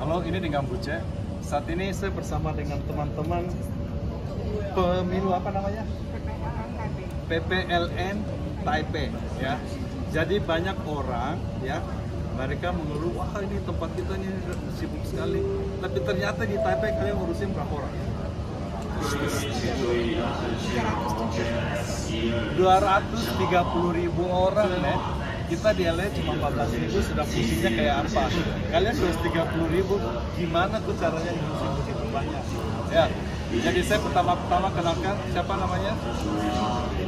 Halo, ini dengan Buce. Saat ini saya bersama dengan teman-teman pemilu apa namanya? PPLN Taipei ya. Jadi banyak orang ya, mereka mengeluh, wah ini tempat kita ini sibuk sekali. Tapi ternyata di Taipei kalian ngurusin berapa orang? 230.000 orang nih. Kita di LA cuma 14.000, sudah fungsinya kayak apa? Kalian 230.000, gimana tuh caranya ngurusin begitu banyak? Ya, jadi saya pertama-tama kenalkan, siapa namanya?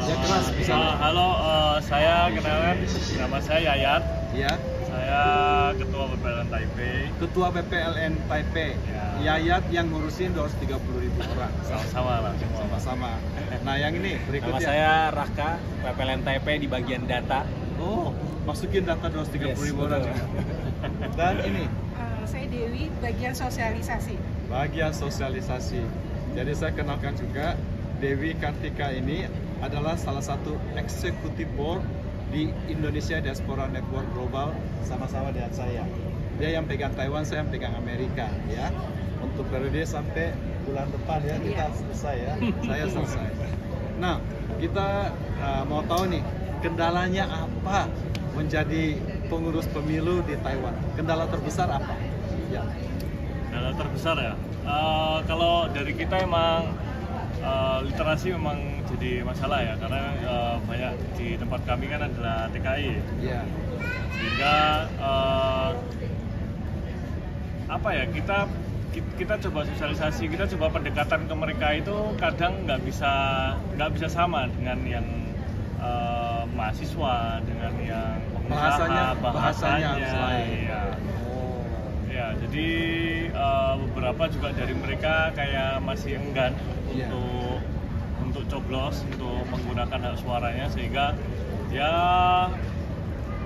Ya keras bisa. Halo, saya kenalkan, nama saya Yayat. Ya. Saya Ketua PPLN Taipei. Ketua PPLN Taipei. Ya. Yayat yang ngurusin 230.000 orang. Sama-sama lah. Sama-sama. Nah yang ini berikutnya. Nama saya Raka, PPLN Taipei di bagian data. Oh, masukin data 230.000 orang. betul. Dan ini Saya Dewi, bagian sosialisasi. bagian sosialisasi. Jadi saya kenalkan juga, Dewi Kartika ini adalah salah satu eksekutif board di Indonesia Diaspora Network Global, sama-sama dengan saya. Dia yang pegang Taiwan, saya yang pegang Amerika ya. Untuk periode sampai bulan depan ya kita selesai ya. Saya selesai. Nah, kita mau tahu nih, kendalanya apa menjadi pengurus pemilu di Taiwan? Kendala terbesar apa? Ya. Kendala terbesar ya. Kalau dari kita emang literasi memang jadi masalah ya, karena banyak di tempat kami kan adalah TKI. Ya. Sehingga apa ya, kita coba sosialisasi, kita coba pendekatan ke mereka itu kadang nggak bisa sama dengan yang mahasiswa, dengan yang pengusaha, bahasanya harus lain. Ya. Oh. Ya, jadi beberapa juga dari mereka kayak masih enggan Iya. untuk coblos, untuk menggunakan hak suaranya, sehingga ya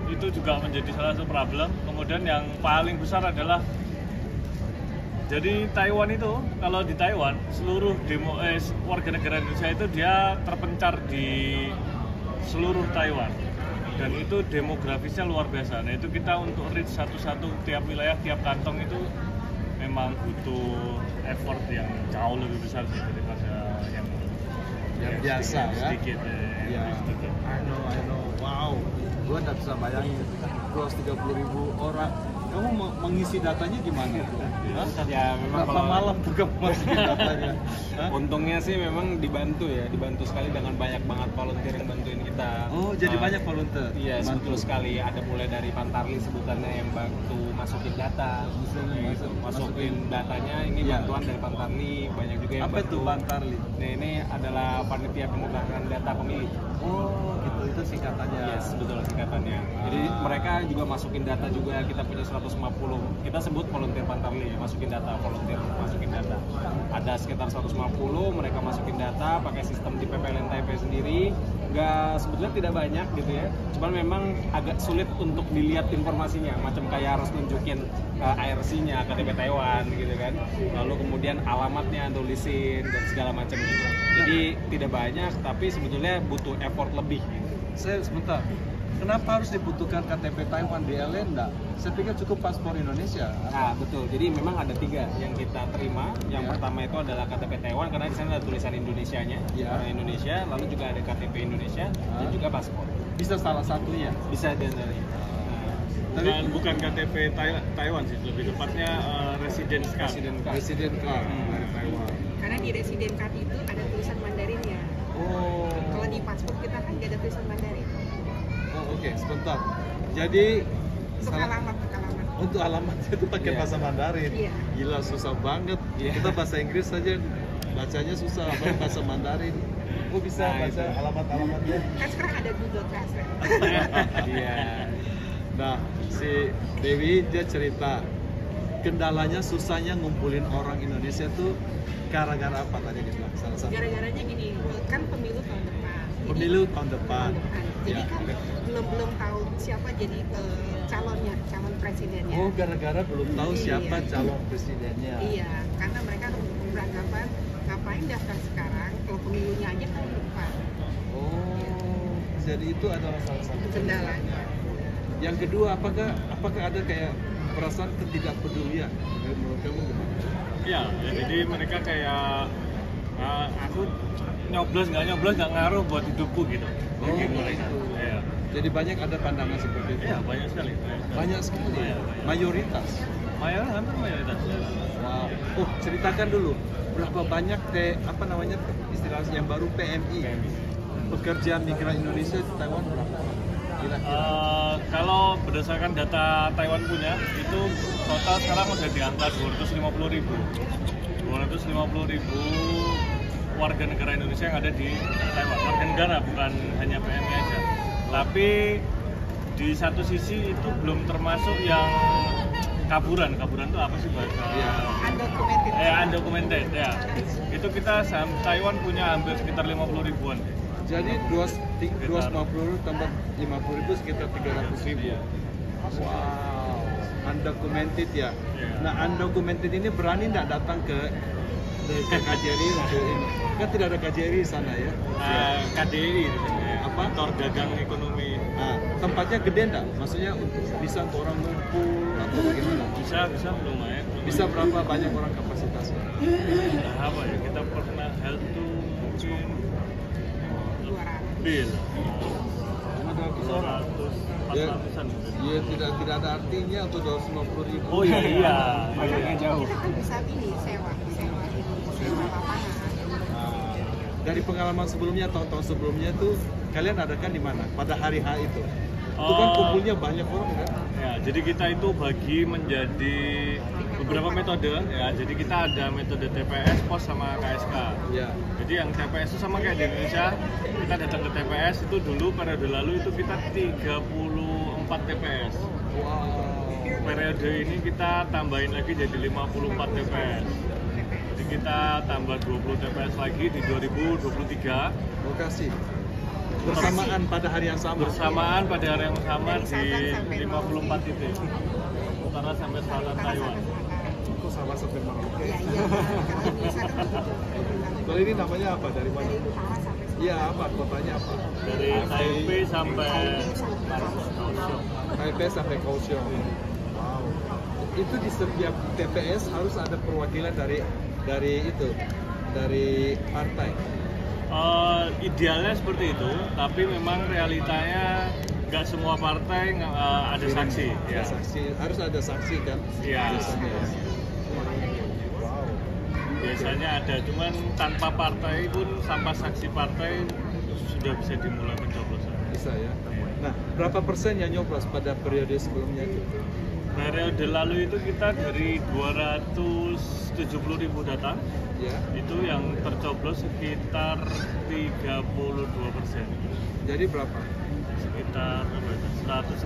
itu juga menjadi salah satu problem. Kemudian yang paling besar adalah, jadi Taiwan itu, kalau di Taiwan seluruh warga negara Indonesia itu dia terpencar di seluruh Taiwan, dan itu demografisnya luar biasa. Nah itu kita untuk reach satu-satu tiap wilayah, tiap kantong itu memang butuh effort yang jauh lebih besar sih daripada yang biasa sedikit, ya. sedikit. I know. Wow, gue nggak bisa bayangin 230.000 orang. Kamu mengisi datanya gimana? Hah? Ya memang Berapa kalau malam tuh kamu masukin datanya? Hah? untungnya sih memang dibantu sekali dengan banyak banget volunteer yang bantuin kita. Oh, jadi banyak volunteer. Iya, Bantu. betul sekali. Ada mulai dari Pantarli sebutannya yang bantu masukin data, masukin datanya. Ini Iya. bantuan dari Pantarli, banyak juga yang Apa bantu. itu Pantarli? Nah ini adalah panitia pemutahiran data pemilih. Oh, gitu. Itu singkatannya. Yes, betul singkatannya. Jadi mereka juga masukin data juga. Kita punya 150. Kita sebut volunteer Pantarli ya, masukin data, volunteer masukin data. Ada sekitar 150, mereka masukin data pakai sistem di PPLN Taipei sendiri. Sebetulnya tidak banyak gitu ya. Cuman memang agak sulit untuk dilihat informasinya. Macam kayak harus nunjukin IRC-nya, KTP Taiwan gitu kan. Lalu kemudian alamatnya tulisin dan segala macam gitu. Jadi tidak banyak, tapi sebetulnya butuh effort lebih. Saya sebentar. Kenapa harus dibutuhkan KTP Taiwan di LA? Enggak. Saya pikir cukup paspor Indonesia. Nah, betul. Jadi memang ada 3 yang kita terima. Yang Ya. pertama itu adalah KTP Taiwan karena di sana ada tulisan Indonesianya, Ya. orang Indonesia. Lalu juga ada KTP Indonesia dan juga paspor. Bisa salah satunya. Bisa diantara. Bukan KTP Taiwan sih, lebih tepatnya residence card. Resident card dari Taiwan. Karena di resident card itu ada tulisan Mandarinnya. Oh. Kalau di paspor kita kan nggak ada tulisan Mandarin. Oh, oke, sebentar. Jadi Untuk alamat. untuk alamat itu pakai Iya. bahasa Mandarin. Iya. Gila, susah banget. Iya. Kita bahasa Inggris saja bacanya susah, apalagi bahasa Mandarin. Kok bisa Nah, baca itu. alamat-alamatnya? Kan sekarang ada Google Translate. Iya. Nah, si Dewi dia cerita kendalanya susahnya ngumpulin orang Indonesia tuh gara-gara apa tadi dia bilang? Salah satu. Gara-garanya gini, kan pemilu tahun depan. Pemilu tahun depan. Jadi Ya. kan belum tahu siapa jadi calon presidennya. Oh, gara-gara belum tahu Iya. siapa calon presidennya. Iya, karena mereka beranggapan ngapain daftar sekarang kalau pemilunya aja tahun depan. Oh, jadi itu adalah salah satu Kendalanya. Yang kedua, apakah ada kayak perasaan ketidakpedulian. Menurut kamu gimana? Iya, ya, jadi mereka kayak aku nyoblos nggak ngaruh buat hidupku gitu. Oh, Bagi mereka. gitu. Iya. Jadi banyak ada pandangan seperti itu. Iya, banyak sekali. Banyak sekali. Banyak. Mayoritas. Hampir mayoritas. Wow. Oh, ceritakan dulu berapa banyak apa namanya istilahnya yang baru PMI, pekerjaan migran Indonesia di Taiwan berapa? Kira-kira. Kalau berdasarkan data Taiwan punya, itu total sekarang udah di angka 250.000 warga negara Indonesia yang ada di Taiwan. Warga negara, bukan hanya PMI aja. Tapi di satu sisi itu belum termasuk yang kaburan itu apa sih bahasa? Iya. Undocumented. Undocumented ya. Itu kita Taiwan punya hampir sekitar 50 ribuan. Jadi 250 tambah 50.000 sekitar 300.000. Iya. Wow, undocumented ya. Iya. Nah, undocumented ini berani nggak datang ke KJRI untuk ini? Kan tidak ada KJRI di sana ya. KDI Apa? Kantor Dagang Ekonomi. Nah, tempatnya gede nggak? Maksudnya bisa untuk orang ngumpul atau bagaimana? Bisa lumayan. Bisa berapa banyak orang kapasitasnya? Apa ya, kita pernah held to mungkin 200. bil 200 Ya. 400-an mungkin. Iya, tidak ada artinya untuk 250.000. Oh iya. Banyaknya jauh. Kita kan bisa ini sewa lapangan. Nah, dari pengalaman sebelumnya, tahun-tahun sebelumnya tuh kalian adakan di mana? Pada hari H itu? Itu kan kumpulnya banyak orang kan? Ya, jadi kita itu bagi menjadi beberapa metode ya. Jadi kita ada metode TPS, POS sama KSK. Ya. Jadi yang TPS itu sama kayak di Indonesia, kita datang ke TPS itu dulu periode lalu itu kita 34 TPS. Wow. Periode ini kita tambahin lagi jadi 54 TPS. Jadi kita tambah 20 TPS lagi di 2023. Lokasi. Bersamaan pada hari yang sama. Bersamaan pada hari yang sama Dari di Sabang sampai 54 titik. Utara sampai selatan Taiwan. Kok sama sampai Merauke? Iya, kalau Indonesia kan begitu. Kalau ini namanya apa? Dari mana? Dari utara sampai Iya, apa? Kotanya apa? Dari Taipei sampai Kaohsiung. Taipei sampai Kaohsiung. Wow. Itu di setiap TPS harus ada perwakilan dari partai. Idealnya seperti itu, tapi memang realitanya nggak semua partai ada saksi. Ya, saksi. Harus ada saksi kan? Iya. Biasanya. Wow. Biasanya ada, cuman tanpa partai pun, tanpa saksi partai sudah bisa dimulai pencoblosan. Bisa ya. Nah, berapa persen yang nyoblos pada periode sebelumnya itu? Periode lalu itu kita dari 270.000 datang, Ya. itu yang tercoblos sekitar 32%. Jadi berapa? Sekitar 100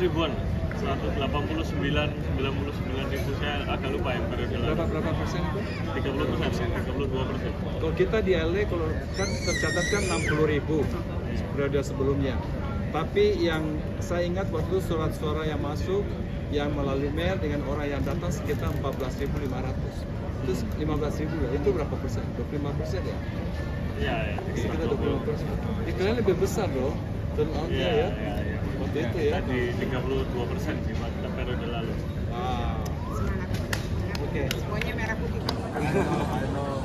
ribuan, 189 ribu, saya agak lupa ya periode lalu. Berapa persen itu? 30%, 32%. Kalau kita di LA, kalau kan tercatat kan 60.000 periode sebelumnya. Tapi yang saya ingat waktu surat suara yang masuk yang melalui mail dengan orang yang datang sekitar 14.500. Terus 15.000 ya, itu berapa persen? 25% ya? Iya, ya. Sekitar 25%. Kalian lebih besar loh turnoutnya Iya, ya. iya. Waktu itu ya. Kita di 32% sih pada periode lalu. Wow. Semangat. Oke. Semuanya merah putih. I know.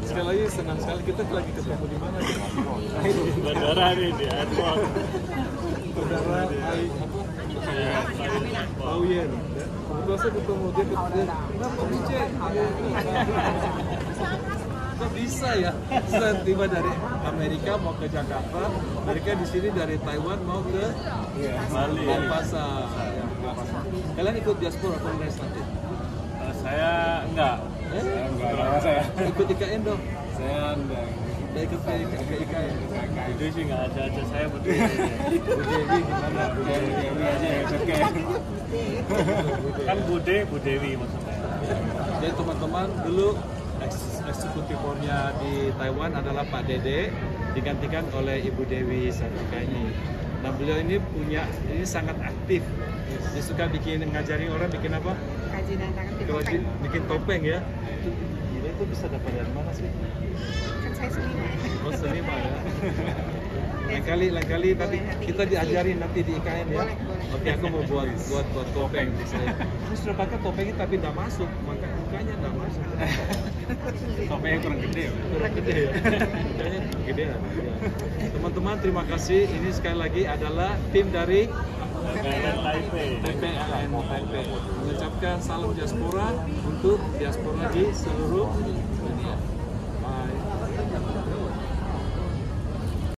Sekali lagi senang sekali kita lagi ketemu di mana? Bandara nih di airport. Bandara Taoyuan. Kebetulan saya ketemu dia kenapa DJ? Kok bisa ya? Saya tiba dari Amerika mau ke Jakarta, mereka di sini dari Taiwan mau ke Bali. Denpasar. Kalian ikut diaspora kongres nanti? Saya enggak. Saya Ikut IKN dong. enggak. Udah ikut ke IKN. Itu sih nggak ada saya berdua. Bu Dewi gimana? Bu Dewi aja ya, oke. Kan Bu Dewi maksudnya. Jadi teman-teman dulu eksekutifnya di Taiwan adalah Pak Dede, digantikan oleh Ibu Dewi Sartika ini. Nah beliau ini sangat aktif. Dia suka ngajari orang bikin apa? Kerajinan tangan di topeng. Bikin topeng ya. Itu gila, itu bisa dapat dari mana sih? Kan saya seniman. Oh seniman ya. Lain kali nanti kita diajarin nanti di IKN ya. Boleh. Oke, aku mau buat topeng di saya. Aku sudah pakai topengnya tapi tidak masuk, mukanya tidak masuk. Topengnya kurang gede ya? Kurang gede ya. Mukanya gede ya. Teman-teman, terima kasih. Ini sekali lagi adalah tim dari Taipei. TPAN Taipei mengucapkan salam diaspora untuk diaspora di seluruh dunia. Bye.